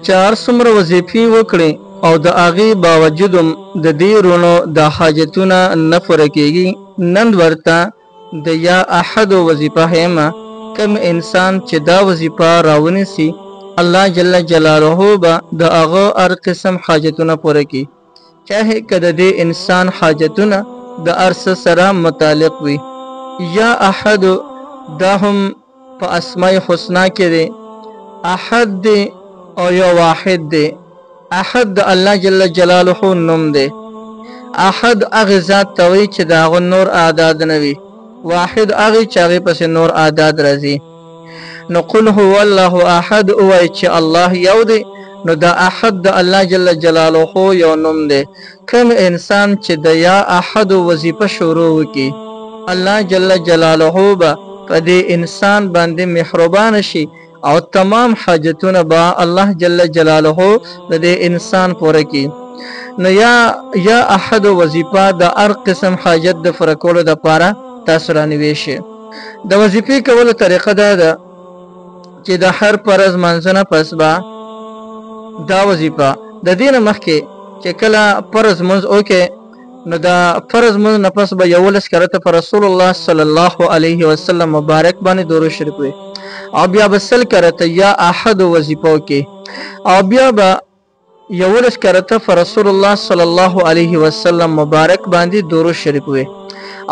چار څومره وظیفې وکړي او د هغې باوجود د دې رونو دا حاجتونه نه پوره کېږي، نن ورته د یا احد وظیفه هیمه. کم انسان چې دا وظیفه راونیسي، الله جل جلاله به د هغه هر قسم حاجتونه پوره کړي، چاهے که د دې انسان حاجتونه د هر څه سره متعلق وي. یا احد دا هم په اسماء حسنا کې دی، احد دی او یا واحد دی. احد د الله جل جلاله نوم دی. احد هغه ذات ته وایي چې د هغه نور اعداد نه وي، واحد هغه چې هغې پسې نور اعداد راځي. نو قل هو الله احد ووایي چې الله یو دی، نو دا احد د الله جل جلاله یو نوم دی. کوم انسان چې د یا احد وظیفه شروع وکړي، الله جل جلاله به په دې انسان باندې مهربان شي او تمام حاجتونه به الله جل جلاله د دې انسان پوره کړي. نو یا احد وظیفه د هر قسم حاجت د پوره کولو دپاره تاسو رانیوی شئ. د وظیفې کولو طریقه دا ده چې د هر فرض منځ نه پس به دا وظیفه د دې نه مخکې چې کله فرض منځ وکړې، نو دا فرض منځ نه پس به 11 کرته پر رسول الله صلی الله علیه وسلم مبارک باندې درود شریف وي، او بیا به 100 کرته یا احد وظیفه وکړي، او بیا به 11 کرته پر رسول الله صلی الله علیه وسلم مبارک باندې درود شریف وي،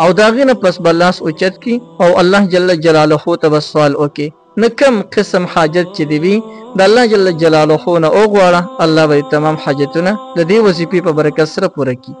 او دا غي نه پس بلاس اوچت کی او الله جل جلاله ته سوال وکي. نه کم قسم حاجت چې دی وي د الله جل جلاله نه او غواړه، الله به تمام حاجتونه د دې وظیفې په برکت سره پوره کړي.